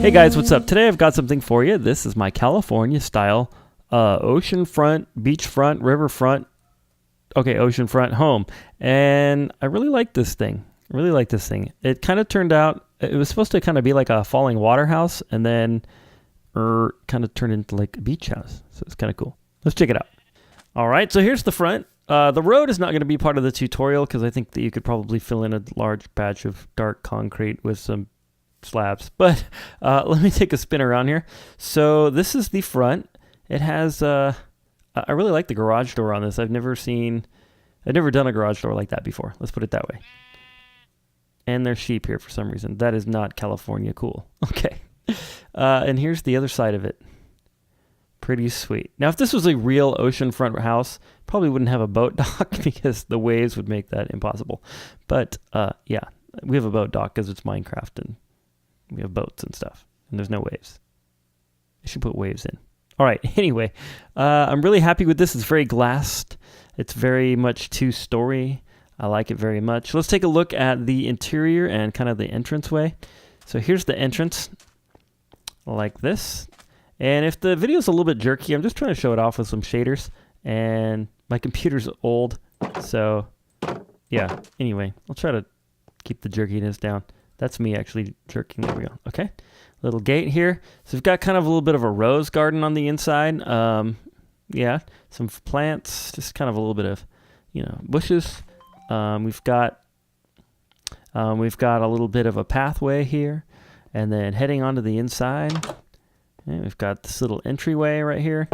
Hey guys, what's up? Today I've got something for you. This is my California style oceanfront, beachfront, riverfront, oceanfront home. And I really like this thing. It kind of turned out, it was supposed to kind of be like a falling water house and then kind of turned into like a beach house. So it's kind of cool. Let's check it out. All right, so here's the front. The road is not going to be part of the tutorial because I think that you could probably fill in a large patch of dark concrete with some slabs. But let me take a spin around here. So this is the front. It has, I really like the garage door on this. I've never done a garage door like that before. Let's put it that way. And there's sheep here for some reason. That is not California cool. Okay. And here's the other side of it. Pretty sweet. Now, if this was a real oceanfront house, probably wouldn't have a boat dock because the waves would make that impossible. But yeah, we have a boat dock because it's Minecraft and we have boats and stuff, and there's no waves. I should put waves in. All right, anyway, I'm really happy with this. It's very glassed. It's very much two-story. I like it very much. Let's take a look at the interior and kind of the entranceway. So here's the entrance, like this. And if the video is a little bit jerky, I'm just trying to show it off with some shaders. And my computer's old, so yeah. Anyway, I'll try to keep the jerkiness down. That's me actually jerking. There we go. Okay. Little gate here. So we've got kind of a little bit of a rose garden on the inside. Yeah. Some plants, just kind of a little bit of, bushes. We've got a little bit of a pathway here. And then heading onto the inside, and we've got this little entryway right here.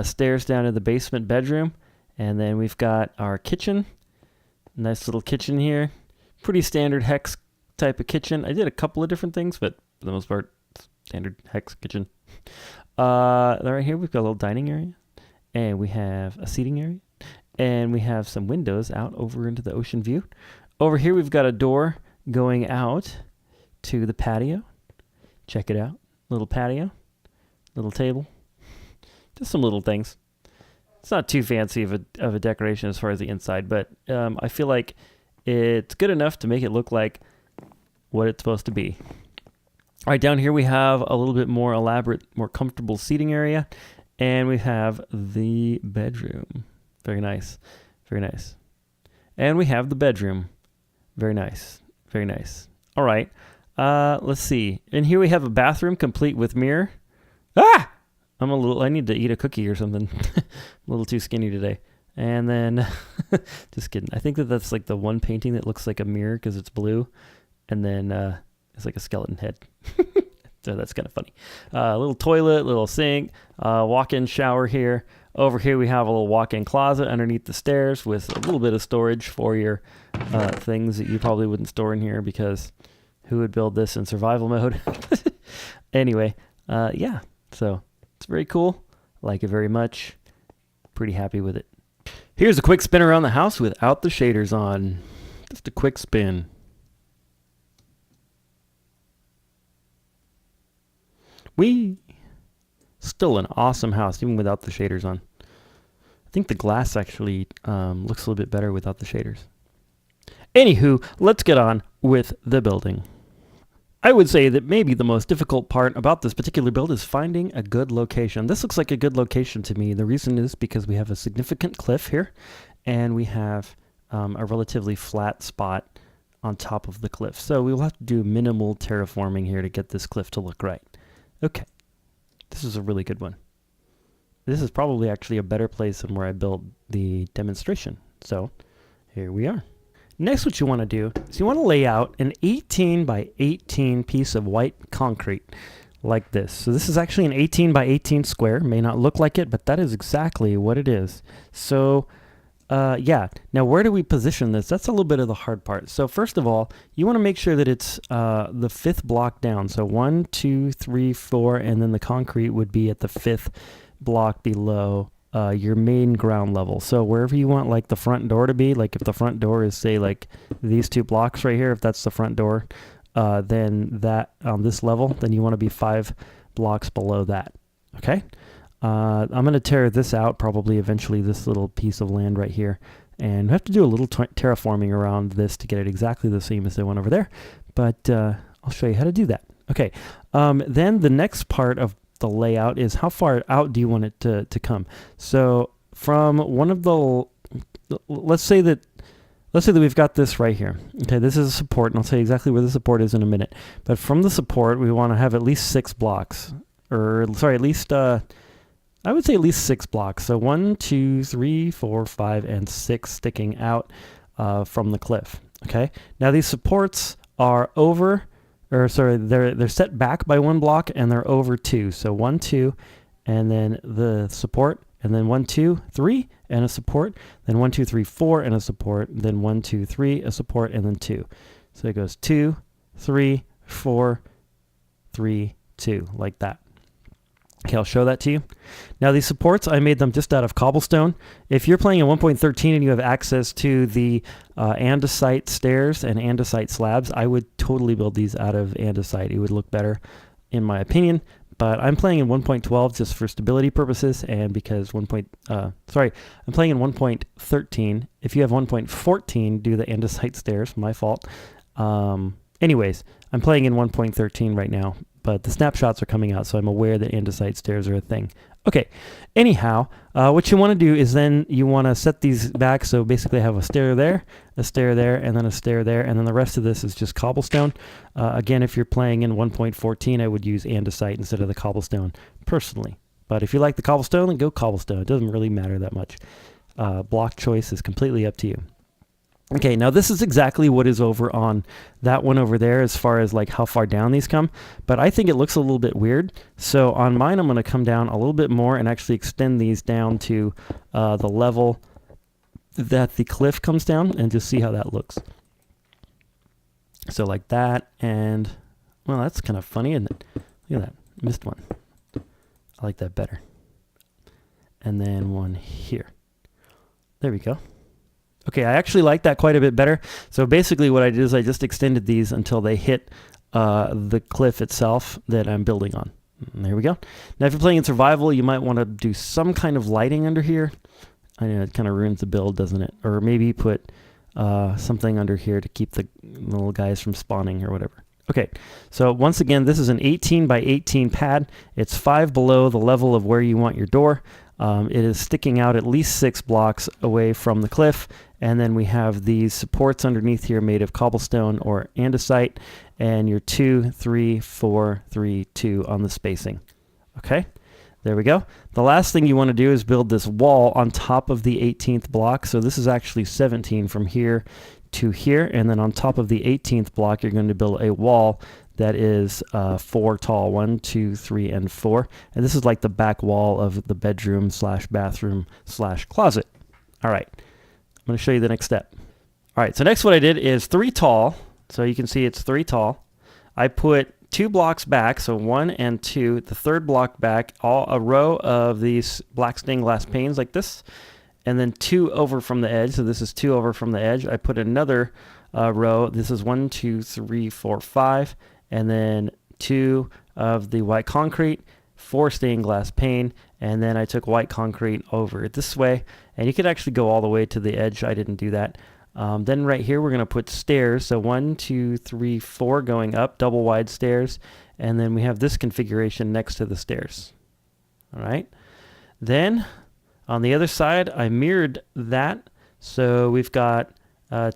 Stairs down to the basement bedroom. And then we've got our kitchen. Nice little kitchen here. Pretty standard hex type of kitchen. I did a couple of different things, but for the most part, standard hex kitchen. Right here, we've got a little dining area, and we have a seating area, and we have some windows out over into the ocean view. Over here, we've got a door going out to the patio. Check it out. Little patio, little table, just some little things. It's not too fancy of a decoration as far as the inside, but I feel like it's good enough to make it look like what it's supposed to be. All right, down here we have a little bit more elaborate, more comfortable seating area, and we have the bedroom. Very nice, very nice. And we have the bedroom. Very nice, very nice. All right, let's see. And here we have a bathroom complete with mirror. Ah! I need to eat a cookie or something. I'm a little too skinny today. And then, just kidding. I think that's like the one painting that looks like a mirror because it's blue. And then it's like a skeleton head. So that's kind of funny. Little toilet, little sink, walk-in shower here. Over here we have a little walk-in closet underneath the stairs with a little bit of storage for your things that you probably wouldn't store in here because who would build this in survival mode? Anyway, yeah. So it's very cool. I like it very much. Pretty happy with it. Here's a quick spin around the house without the shaders on. Just a quick spin. Still an awesome house, even without the shaders on. I think the glass actually looks a little bit better without the shaders. Anywho, let's get on with the building. I would say that maybe the most difficult part about this particular build is finding a good location. This looks like a good location to me. The reason is because we have a significant cliff here, and we have a relatively flat spot on top of the cliff. So we'll have to do minimal terraforming here to get this cliff to look right. Okay, this is a really good one. This is probably actually a better place than where I built the demonstration. So here we are. Next, what you want to do is you want to lay out an 18 by 18 piece of white concrete like this. So this is actually an 18 by 18 square. May not look like it, but that is exactly what it is. So yeah, now where do we position this? That's a little bit of the hard part. So first of all, you want to make sure that it's the fifth block down. So 1, 2, 3, 4, and then the concrete would be at the fifth block below your main ground level. So wherever you want like the front door to be, like if the front door is say like these 2 blocks right here, if that's the front door, then that on this level, then you want to be 5 blocks below that. Okay. I'm going to tear this out probably eventually, this little piece of land right here, and we have to do a little terraforming around this to get it exactly the same as the one over there, but I'll show you how to do that. Okay, then the next part of the layout is how far out do you want it to come. So from one of the, let's say that we've got this right here. Okay, this is a support, and I'll tell you exactly where the support is in a minute. But from the support, we want to have at least 6 blocks, or sorry, at least I would say at least 6 blocks. So 1, 2, 3, 4, 5, and 6 sticking out from the cliff. Okay. Now these supports are over, or sorry, they're set back by 1 block, and they're over 2. So 1, 2, and then the support, and then 1, 2, 3, and a support, then 1, 2, 3, 4, and a support, then 1, 2, 3, a support, and then 2. So it goes 2, 3, 4, 3, 2, like that. Okay, I'll show that to you. Now these supports, I made them just out of cobblestone. If you're playing in 1.13 and you have access to the andesite stairs and andesite slabs, I would totally build these out of andesite. It would look better, in my opinion. But I'm playing in 1.12 just for stability purposes, and because I'm playing in 1.13. If you have 1.14, do the andesite stairs. My fault. Anyways, I'm playing in 1.13 right now, but the snapshots are coming out, so I'm aware that andesite stairs are a thing. Okay, anyhow, what you want to do is then you want to set these back, so basically I have a stair there, and then a stair there, and then the rest of this is just cobblestone. Again, if you're playing in 1.14, I would use andesite instead of the cobblestone, personally. But if you like the cobblestone, then go cobblestone. It doesn't really matter that much. Block choice is completely up to you. Okay, now this is exactly what is over on that one over there as far as like how far down these come, but I think it looks a little bit weird. So on mine, I'm going to come down a little bit more and actually extend these down to the level that the cliff comes down, and just see how that looks. So like that, and well, that's kind of funny, isn't it? Look at that, missed one. I like that better. And then one here. There we go. Okay, I actually like that quite a bit better. So basically what I did is I just extended these until they hit the cliff itself that I'm building on. And there we go. Now if you're playing in survival, you might want to do some kind of lighting under here. I know it kind of ruins the build, doesn't it? Or maybe put something under here to keep the little guys from spawning or whatever. Okay, so once again, this is an 18 by 18 pad. It's 5 below the level of where you want your door. It is sticking out at least 6 blocks away from the cliff, and then we have these supports underneath here made of cobblestone or andesite, and your 2, 3, 4, 3, 2 on the spacing. Okay, there we go. The last thing you want to do is build this wall on top of the 18th block. So this is actually 17 from here to here, and then on top of the 18th block, you're going to build a wall that is 4 tall, 1, 2, 3, and 4. And this is like the back wall of the bedroom slash bathroom slash closet. All right, I'm going to show you the next step. All right, so next what I did is 3 tall. So you can see it's 3 tall. I put 2 blocks back, so 1 and 2, the 3rd block back, a row of these black stained glass panes like this, and then 2 over from the edge. So this is 2 over from the edge. I put another row. This is 1, 2, 3, 4, 5. And then 2 of the white concrete, 4 stained glass pane, and then I took white concrete over it this way, and you could actually go all the way to the edge. I didn't do that. Then right here we're going to put stairs, so 1, 2, 3, 4 going up, double wide stairs, and then we have this configuration next to the stairs. All right. Then on the other side, I mirrored that, so we've got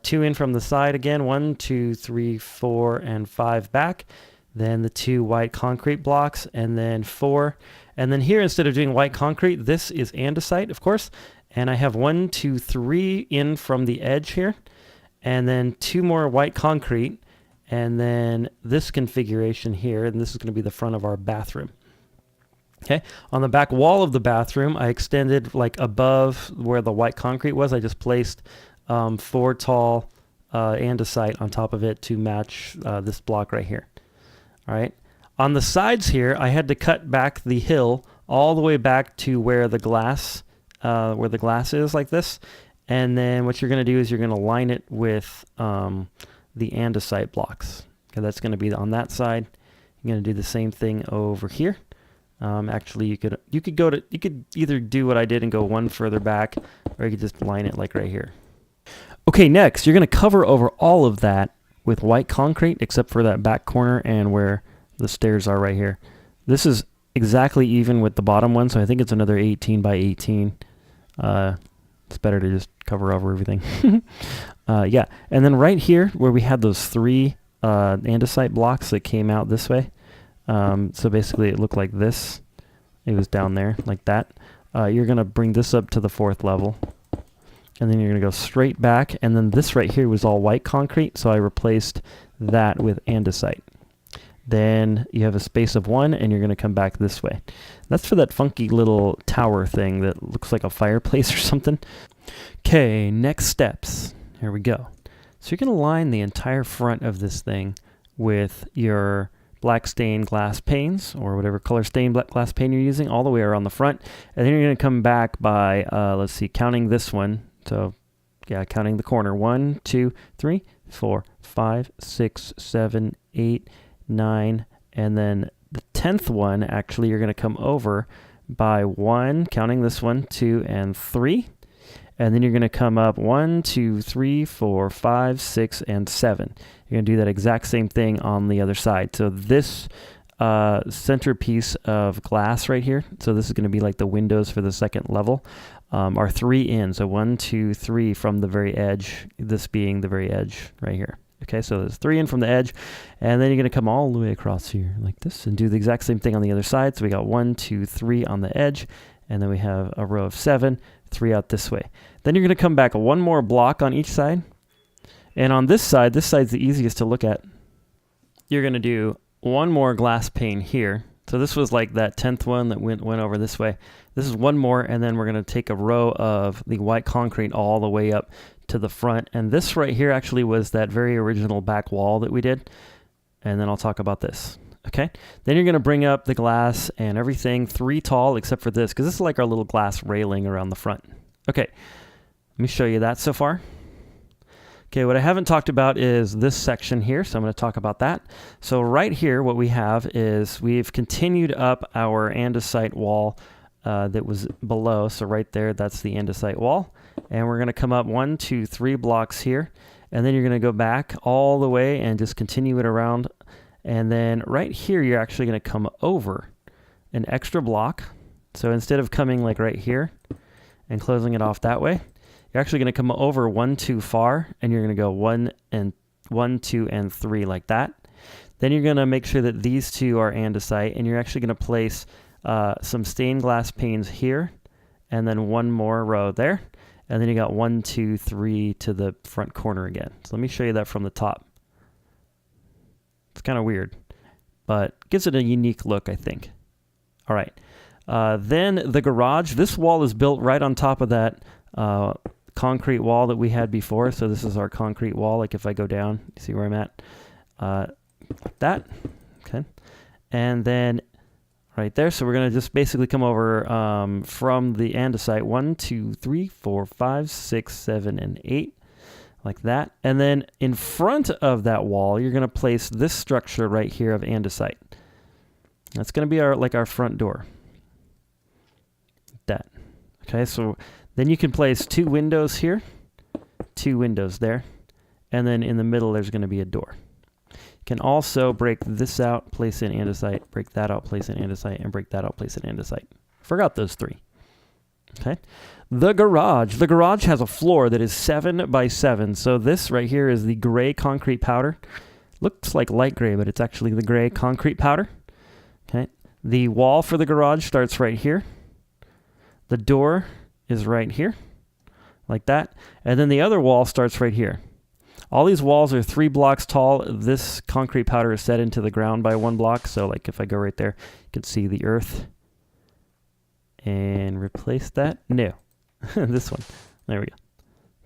2 in from the side again, 1, 2, 3, 4, and 5 back. Then the 2 white concrete blocks, and then 4. And then here, instead of doing white concrete, this is andesite, of course. And I have 1, 2, 3 in from the edge here, and then 2 more white concrete, and then this configuration here, and this is going to be the front of our bathroom. Okay, on the back wall of the bathroom, I extended like above where the white concrete was. I just placed 4 tall andesite on top of it to match this block right here. All right. On the sides here, I had to cut back the hill all the way back to where the glass is like this. And then what you're going to do is you're going to line it with the andesite blocks. Okay, that's going to be on that side. You're going to do the same thing over here. Actually, you could either do what I did and go one further back, or you could just line it like right here. Okay, next, you're going to cover over all of that with white concrete, except for that back corner and where the stairs are right here. This is exactly even with the bottom one, so I think it's another 18 by 18. It's better to just cover over everything. Yeah, and then right here where we had those 3 andesite blocks that came out this way, so basically it looked like this. It was down there like that. You're going to bring this up to the 4th level, and then you're going to go straight back, and then this right here was all white concrete, so I replaced that with andesite. Then you have a space of 1, and you're going to come back this way. That's for that funky little tower thing that looks like a fireplace or something. Okay, next steps. Here we go. So you're going to line the entire front of this thing with your black stained glass panes, or whatever color stained glass pane you're using, all the way around the front. And then you're going to come back by, let's see, counting this one. So, yeah, counting the corner. 1, 2, 3, 4, 5, 6, 7, 8, 9, and then the 10th one, actually, you're going to come over by 1, counting this one, 2, and 3. And then you're going to come up 1, 2, 3, 4, 5, 6, and 7. You're going to do that exact same thing on the other side. So this centerpiece of glass right here, so this is going to be like the windows for the 2nd level, are 3 in. So 1, 2, 3 from the very edge, this being the very edge right here. Okay, so there's 3 in from the edge, and then you're going to come all the way across here like this and do the exact same thing on the other side. So we got 1, 2, 3 on the edge, and then we have a row of 7, 3 out this way. Then you're going to come back 1 more block on each side, and on this side's the easiest to look at. You're going to do 1 more glass pane here. So this was like that 10th one that went over this way. This is 1 more, and then we're going to take a row of the white concrete all the way up to the front. And this right here actually was that very original back wall that we did. And then I'll talk about this. Okay. Then you're going to bring up the glass and everything 3 tall except for this, because this is like our little glass railing around the front. Okay. Let me show you that so far. Okay, what I haven't talked about is this section here, so I'm going to talk about that. So right here, what we have is we've continued up our andesite wall that was below. So right there, that's the andesite wall. And we're going to come up 1, 2, 3 blocks here. And then you're going to go back all the way and just continue it around. And then right here, you're actually going to come over an extra block. So instead of coming like right here and closing it off that way, you're actually going to come over 1 too far, and you're going to go 1, 2, and 3 like that. Then you're going to make sure that these 2 are andesite, and you're actually going to place some stained glass panes here, and then 1 more row there. And then you got 1, 2, 3 to the front corner again. So let me show you that from the top. It's kind of weird, but gives it a unique look, I think. All right. Then the garage. This wall is built right on top of that concrete wall that we had before. So this is our concrete wall. Like if I go down, you see where I'm at? Like that. Okay. And then right there. So we're going to just basically come over from the andesite 1, 2, 3, 4, 5, 6, 7, and 8. Like that. And then in front of that wall, you're going to place this structure right here of andesite. That's going to be our front door. That. Okay, so then you can place 2 windows here, 2 windows there, and then in the middle there's going to be a door. You can also break this out, place in andesite, break that out, place in andesite, and break that out, place in andesite. Forgot those 3. Okay. The garage. The garage has a floor that is 7 by 7. So this right here is the gray concrete powder. Looks like light gray, but it's actually the gray concrete powder. Okay. The wall for the garage starts right here. The door is right here, like that. And then the other wall starts right here. All these walls are 3 blocks tall. This concrete powder is set into the ground by 1 block. So like if I go right there, you can see the earth. And replace that. No. This one. There we go.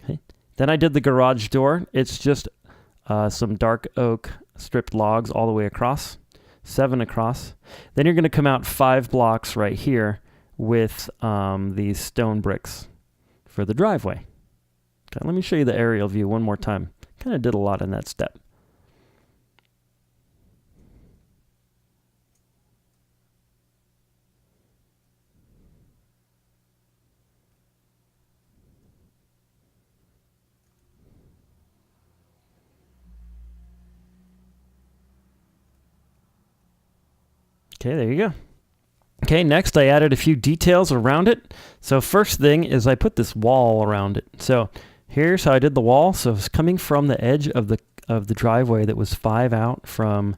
Okay. Then I did the garage door. It's just some dark oak stripped logs all the way across. 7 across. Then you're going to come out 5 blocks right here with these stone bricks for the driveway. Okay, let me show you the aerial view one more time. Kind of did a lot in that step. Okay, there you go. Okay, next I added a few details around it. So first thing is I put this wall around it. So here's how I did the wall. So it's coming from the edge of the driveway that was 5 out from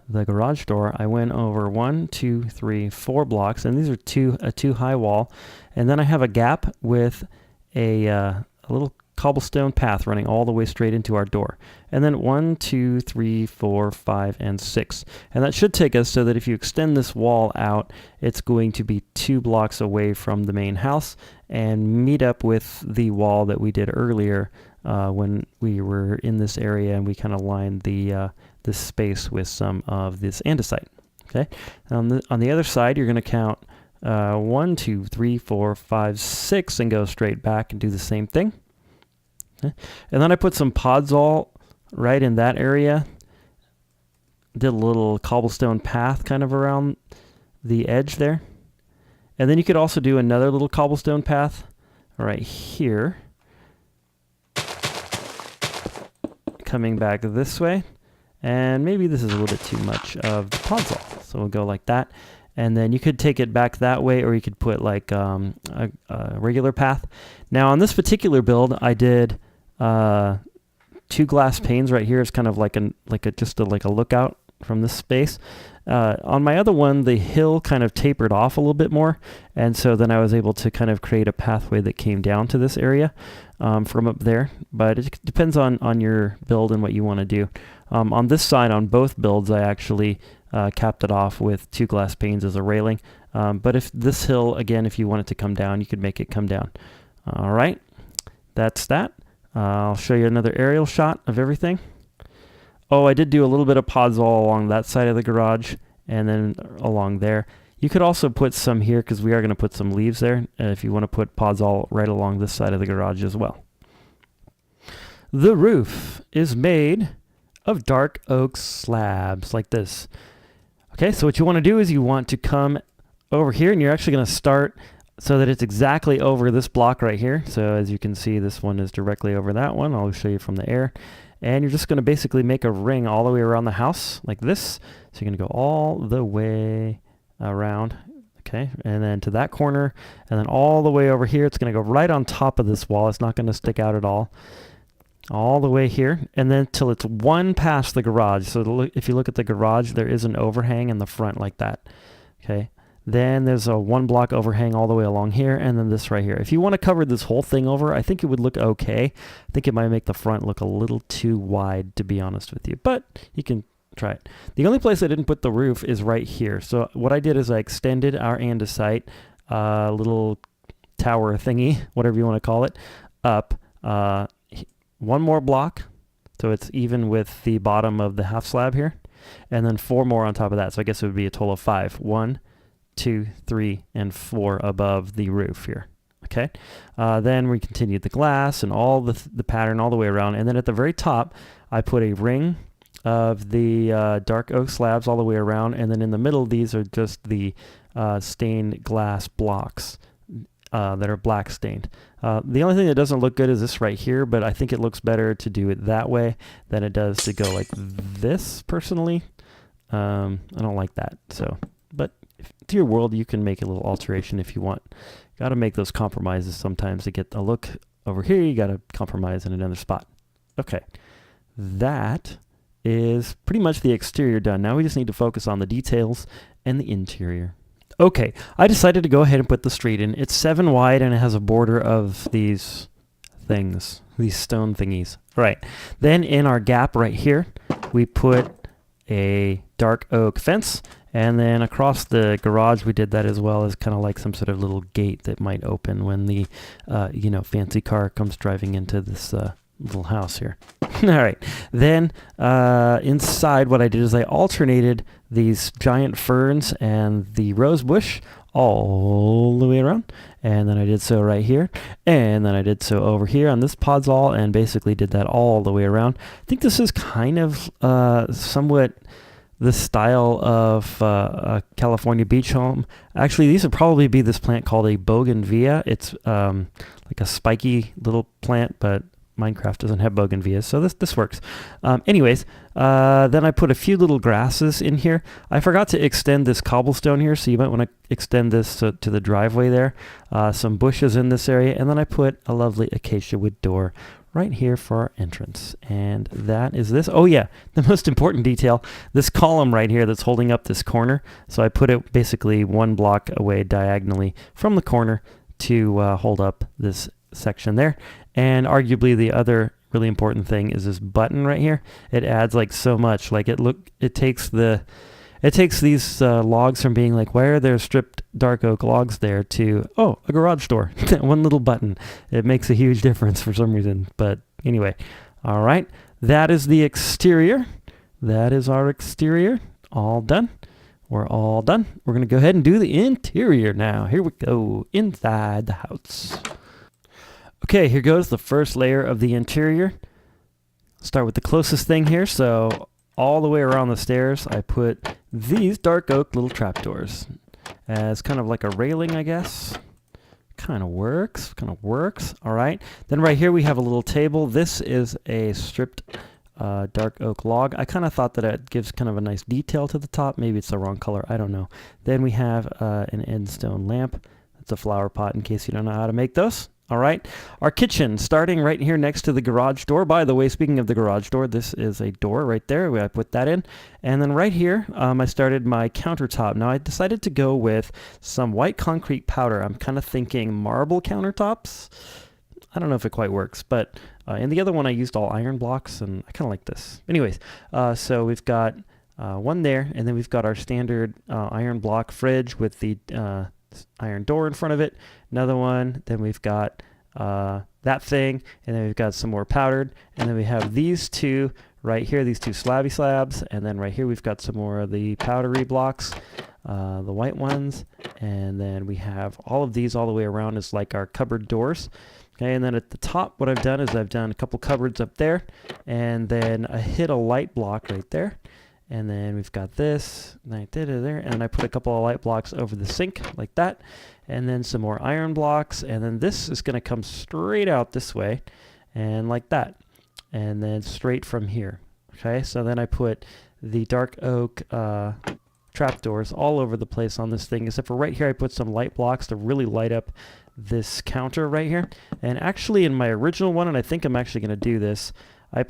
the garage door. I went over 1, 2, 3, 4 blocks, and these are a 2 high wall. And then I have a gap with a little cobblestone path running all the way straight into our door. And then 1, 2, 3, 4, 5, and 6. And that should take us so that if you extend this wall out, it's going to be 2 blocks away from the main house and meet up with the wall that we did earlier when we were in this area and we kind of lined this space with some of this andesite. Okay. On the other side, you're going to count 1, 2, 3, 4, 5, 6 and go straight back and do the same thing. Okay. And then I put some podzol right in that area. Did a little cobblestone path kind of around the edge there. And then you could also do another little cobblestone path right here. Coming back this way. And maybe this is a little bit too much of the podzol. So we'll go like that. And then you could take it back that way, or you could put like a regular path. Now on this particular build, I did 2 glass panes right here. It's kind of like a lookout from this space. On my other one, the hill kind of tapered off a little bit more, and so then I was able to kind of create a pathway that came down to this area from up there. But it depends on your build and what you want to do. On this side, on both builds, I actually capped it off with 2 glass panes as a railing. But if this hill, again, if you want it to come down, you could make it come down. All right, that's that. I'll show you another aerial shot of everything. Oh, I did do a little bit of podzol along that side of the garage and then along there. You could also put some here because we are going to put some leaves there if you want to put podzol right along this side of the garage as well. The roof is made of dark oak slabs like this. Okay, so what you want to do is you want to come over here, and you're actually going to start so that it's exactly over this block right here. So as you can see, this one is directly over that one. I'll show you from the air. And you're just going to basically make a ring all the way around the house like this. So you're going to go all the way around, okay, and then to that corner, and then all the way over here. It's going to go right on top of this wall. It's not going to stick out at all the way here, and then till it's one past the garage. So if you look at the garage, there is an overhang in the front like that, okay. Then there's a 1 block overhang all the way along here, and then this right here. If you want to cover this whole thing over, I think it would look okay. I think it might make the front look a little too wide, to be honest with you, but you can try it. The only place I didn't put the roof is right here. So what I did is I extended our andesite little tower thingy, whatever you want to call it, up 1 more block, so it's even with the bottom of the half slab here, and then 4 more on top of that. So I guess it would be a total of 5. 1, 2, 3, and 4 above the roof here. Okay. Then we continued the glass and all the pattern all the way around, and then at the very top, I put a ring of the dark oak slabs all the way around, and then in the middle, these are just the stained glass blocks that are black stained. The only thing that doesn't look good is this right here, but I think it looks better to do it that way than it does to go like this, personally. I don't like that, so, but to your world, you can make a little alteration if you want. Got to make those compromises sometimes to get a look over here. You got to compromise in another spot. Okay, that is pretty much the exterior done. Now we just need to focus on the details and the interior. Okay, I decided to go ahead and put the street in. It's 7 wide and it has a border of these things, these stone thingies. Right. Then in our gap right here, we put a dark oak fence, and then across the garage we did that as well, as kind of like some sort of little gate that might open when the fancy car comes driving into this little house here. All right, then inside what I did is I alternated these giant ferns and the rose bush all the way around, and then I did so right here, and then I did so over here on this podzol, and basically did that all the way around. I think this is kind of somewhat the style of a California beach home. Actually, these would probably be this plant called a bougainvillea. It's like a spiky little plant, but Minecraft doesn't have bougainvilleas, so this works. Anyways, then I put a few little grasses in here. I forgot to extend this cobblestone here, so you might want to extend this to the driveway there. Some bushes in this area, and then I put a lovely acacia wood door right here for our entrance. And that is this. Oh yeah, the most important detail, this column right here that's holding up this corner. So I put it basically 1 block away diagonally from the corner to hold up this section there. And arguably the other really important thing is this button right here. It adds like so much. Like it takes these logs from being like, why are there stripped dark oak logs there, to, oh, a garage door. One little button. It makes a huge difference for some reason. But anyway, all right. That is the exterior. That is our exterior. All done. We're all done. We're going to go ahead and do the interior now. Here we go. Inside the house. Okay, here goes the first layer of the interior. Start with the closest thing here. So all the way around the stairs, I put these dark oak little trapdoors as kind of like a railing, I guess. Kind of works. All right. Then right here we have a little table. This is a stripped dark oak log. I kind of thought that it gives kind of a nice detail to the top. Maybe it's the wrong color. I don't know. Then we have an end stone lamp. That's a flower pot in case you don't know how to make those. All right, our kitchen, starting right here next to the garage door. By the way, speaking of the garage door, this is a door right there. I put that in. And then right here, I started my countertop. Now, I decided to go with some white concrete powder. I'm kind of thinking marble countertops. I don't know if it quite works, but in the other one, I used all iron blocks, and I kind of like this. Anyways, so we've got one there, and then we've got our standard iron block fridge with the iron door in front of it. Another one. Then we've got that thing, and then we've got some more powdered, and then we have these two right here, these two slabby slabs, and then right here we've got some more of the powdery blocks, the white ones, and then we have all of these all the way around as like our cupboard doors. Okay, and then at the top, what I've done is I've done a couple cupboards up there, and then I hit a light block right there. And then we've got this, and I did it there, and I put a couple of light blocks over the sink like that, and then some more iron blocks, and then this is going to come straight out this way, and like that, and then straight from here. Okay, so then I put the dark oak trapdoors all over the place on this thing, except for right here I put some light blocks to really light up this counter right here. And actually in my original one, and I think I'm actually going to do this, I'm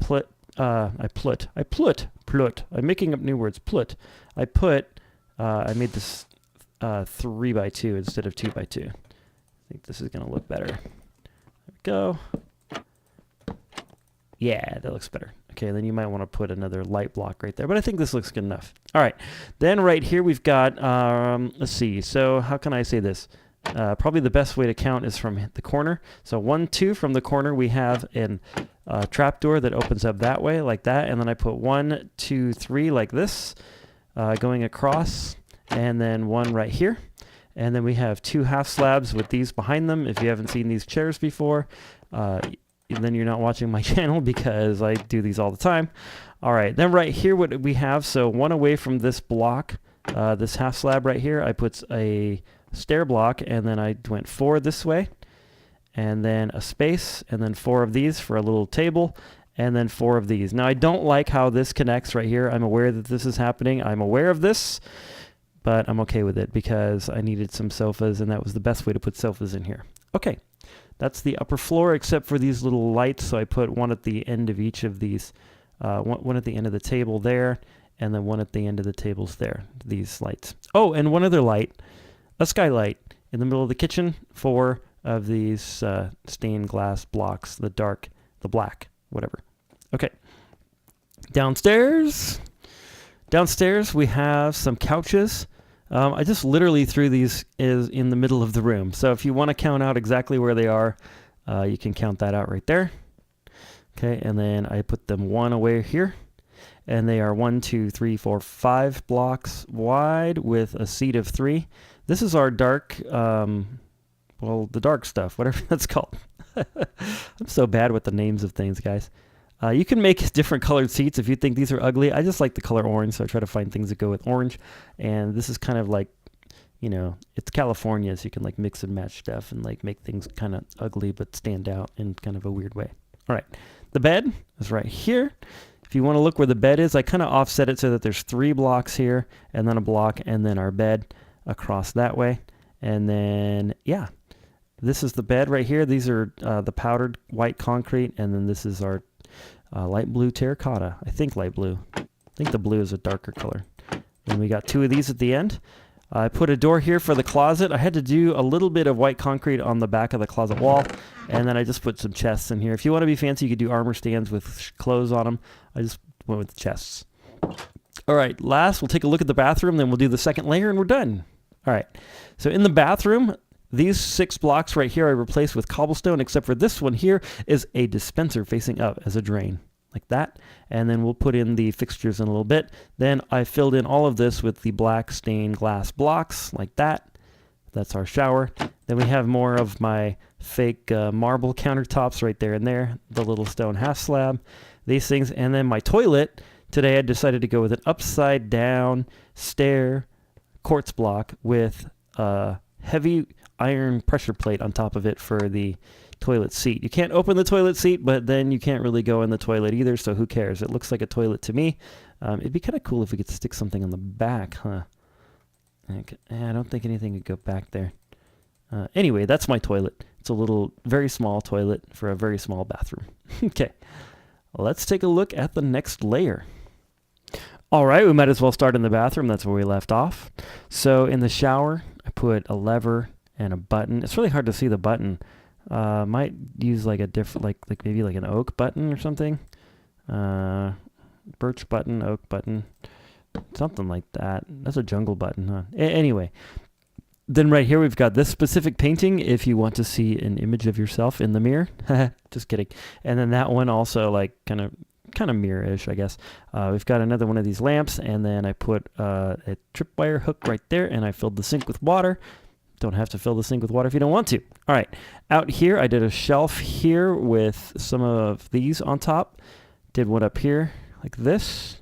making up new words. I made this 3x2 instead of 2x2. I think this is going to look better. There we go. Yeah, that looks better. Okay, then you might want to put another light block right there, but I think this looks good enough. All right, then right here we've got, let's see, so how can I say this? Probably the best way to count is from the corner. So 1, 2 from the corner, we have an trapdoor that opens up that way, like that, and then I put 1, 2, 3 like this, going across, and then one right here. And then we have 2 half slabs with these behind them. If you haven't seen these chairs before, then you're not watching my channel because I do these all the time. All right, then right here what we have, so one away from this block, this half slab right here, I put a stair block, and then I went 4 this way, and then a space, and then 4 of these for a little table, and then 4 of these. Now I don't like how this connects right here. I'm aware that this is happening. I'm aware of this, but I'm okay with it because I needed some sofas, and that was the best way to put sofas in here. Okay, that's the upper floor except for these little lights, so I put one at the end of each of these, one at the end of the table there, and then one at the end of the tables there, these lights. Oh, and one other light, a skylight in the middle of the kitchen, 4 of these stained glass blocks, the dark, the black, whatever. Okay, downstairs we have some couches. I just literally threw these in the middle of the room. So if you want to count out exactly where they are, you can count that out right there. Okay, and then I put them one away here. And they are 1, 2, 3, 4, 5 blocks wide with a seat of 3. This is our dark, well, the dark stuff, whatever that's called. I'm so bad with the names of things, guys. You can make different colored seats if you think these are ugly. I just like the color orange, so I try to find things that go with orange. And this is kind of like, you know, it's California, so you can like mix and match stuff and like make things kind of ugly but stand out in kind of a weird way. All right, the bed is right here. If you want to look where the bed is, I kind of offset it so that there's 3 blocks here, and then a block, and then our bed across that way. And then, yeah, this is the bed right here. These are the powdered white concrete, and then this is our light blue terracotta. I think light blue. I think the blue is a darker color. And we got 2 of these at the end. I put a door here for the closet. I had to do a little bit of white concrete on the back of the closet wall, and then I just put some chests in here. If you want to be fancy, you could do armor stands with clothes on them. I just went with the chests. All right, last, we'll take a look at the bathroom, then we'll do the second layer, and we're done. All right, so in the bathroom, these 6 blocks right here I replaced with cobblestone, except for this one here is a dispenser facing up as a drain, like that. And then we'll put in the fixtures in a little bit. Then I filled in all of this with the black stained glass blocks, like that. That's our shower. Then we have more of my fake marble countertops right there and there, the little stone half slab, these things. And then my toilet, today I decided to go with an upside down stair quartz block with a heavy iron pressure plate on top of it for the toilet seat. You can't open the toilet seat, but then you can't really go in the toilet either, so who cares? It looks like a toilet to me. It'd be kind of cool if we could stick something on the back, huh? I don't think anything could go back there. Anyway, that's my toilet. It's a little, very small toilet for a very small bathroom. Okay, let's take a look at the next layer. All right, we might as well start in the bathroom. That's where we left off. So in the shower, I put a lever and a button. It's really hard to see the button. Might use like a different, like maybe like an oak button or something. Birch button, oak button, something like that. That's a jungle button, huh? Anyway, then right here we've got this specific painting if you want to see an image of yourself in the mirror. Just kidding. And then that one also like kind of mirror-ish, I guess. We've got another one of these lamps, and then I put a tripwire hook right there, and I filled the sink with water. Don't have to fill the sink with water if you don't want to. All right, out here I did a shelf here with some of these on top. Did one up here like this.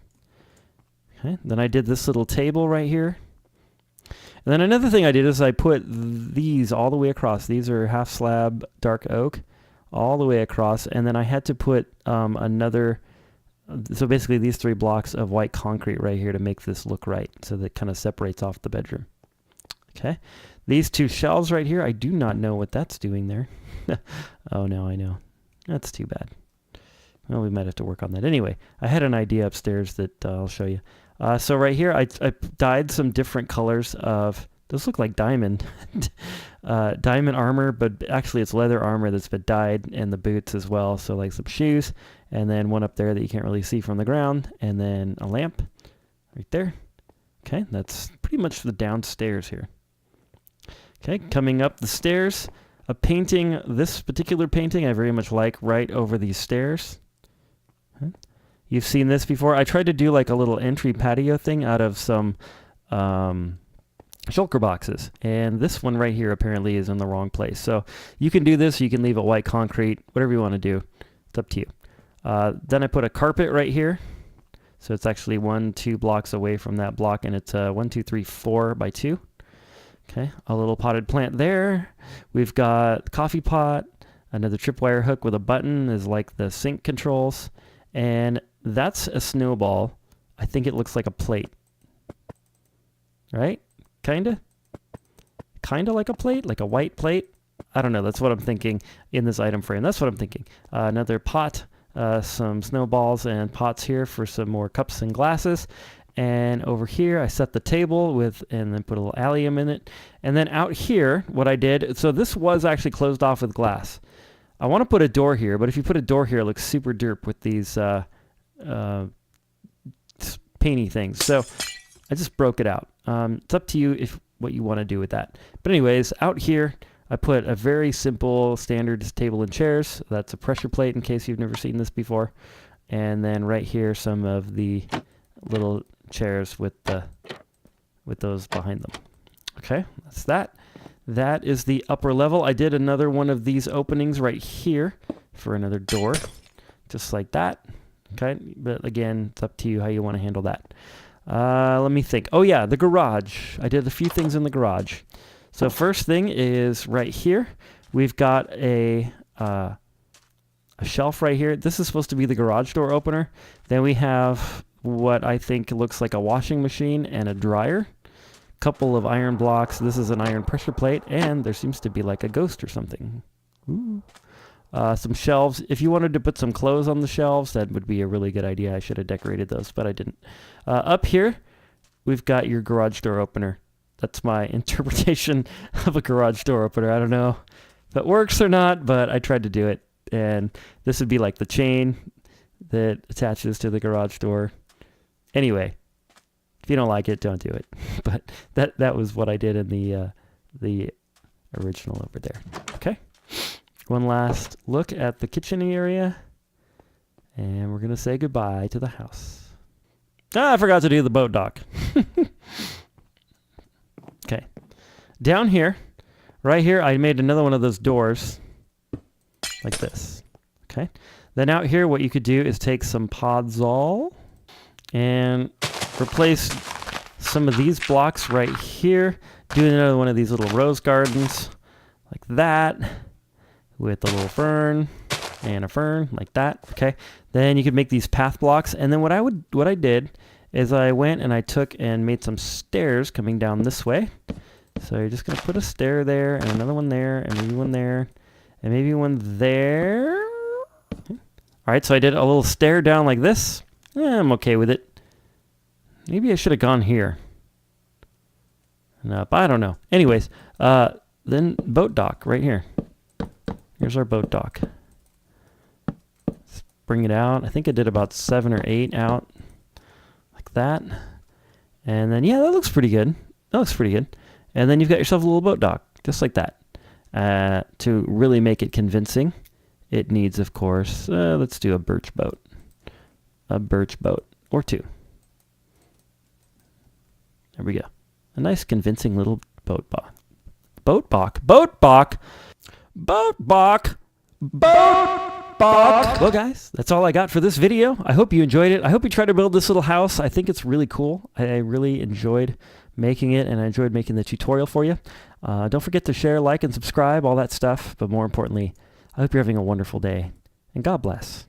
Okay, then I did this little table right here. And then another thing I did is I put these all the way across. These are half slab dark oak all the way across, and then I had to put another, so basically these 3 blocks of white concrete right here to make this look right, so that kind of separates off the bedroom. Okay, these 2 shelves right here, I do not know what that's doing there. Oh, now I know. That's too bad. Well, we might have to work on that. Anyway, I had an idea upstairs that I'll show you. So right here, I dyed some different colors of, those look like diamond, diamond armor, but actually it's leather armor that's been dyed, and the boots as well. So like some shoes, and then one up there that you can't really see from the ground, and then a lamp right there. Okay, that's pretty much the downstairs here. Okay, coming up the stairs, a painting, this particular painting I very much like right over these stairs. Okay. You've seen this before. I tried to do like a little entry patio thing out of some shulker boxes, and this one right here apparently is in the wrong place. So you can do this, you can leave it white concrete, whatever you want to do. It's up to you. Then I put a carpet right here. So it's actually 1-2 blocks away from that block, and it's 1, 2, 3, 4 by 2. Okay, a little potted plant there. We've got coffee pot, another tripwire hook with a button is like the sink controls, and that's a snowball. I think it looks like a plate, right? Kinda like a plate, like a white plate. I don't know. That's what I'm thinking in this item frame. That's what I'm thinking. Another pot, some snowballs and pots here for some more cups and glasses. And over here, I set the table with, and then put a little allium in it. And then out here, what I did, so this was actually closed off with glass. I want to put a door here, but if you put a door here, it looks super derp with these painty things. So I just broke it out. It's up to you if what you want to do with that. But anyways, out here, I put a very simple standard table and chairs. That's a pressure plate in case you've never seen this before. And then right here, some of the little chairs with those behind them. Okay, that's that. That is the upper level. I did another one of these openings right here for another door, just like that. Okay, but again, it's up to you how you want to handle that. Let me think. Oh yeah, the garage. I did a few things in the garage. So first thing is right here. We've got a a shelf right here. This is supposed to be the garage door opener. Then we have what I think looks like a washing machine and a dryer. Couple of iron blocks. This is an iron pressure plate, and there seems to be like a ghost or something. Ooh. Some shelves. If you wanted to put some clothes on the shelves, that would be a really good idea. I should have decorated those, but I didn't. Up here, we've got your garage door opener. That's my interpretation of a garage door opener. I don't know if it works or not, but I tried to do it. And this would be like the chain that attaches to the garage door. Anyway, if you don't like it, don't do it. But that was what I did in the original over there. Okay. One last look at the kitchen area, and we're gonna say goodbye to the house. I forgot to do the boat dock. Okay. Down here, right here, I made another one of those doors like this. Okay. Then out here, what you could do is take some Podzol and replace some of these blocks right here. Do another one of these little rose gardens like that with a little fern and a fern like that. Okay. Then you could make these path blocks. And then what I did is I went and I took and made some stairs coming down this way. So you're just going to put a stair there and another one there and maybe one there and maybe one there. All right. So I did a little stair down like this. I'm okay with it. Maybe I should have gone here. No, I don't know. Anyways, then boat dock right here. Here's our boat dock. Let's bring it out. I think I did about 7 or 8 out like that. And then, yeah, that looks pretty good. That looks pretty good. And then you've got yourself a little boat dock, just like that. To really make it convincing, it needs, of course, let's do a birch boat. A birch boat or 2. There we go. A nice convincing little boat bock. Boat bock. Boat bock. Boat bock. Boat bock. Well, guys, that's all I got for this video. I hope you enjoyed it. I hope you try to build this little house. I think it's really cool. I really enjoyed making it, and I enjoyed making the tutorial for you. Don't forget to share, like, and subscribe, all that stuff. But more importantly, I hope you're having a wonderful day, and God bless.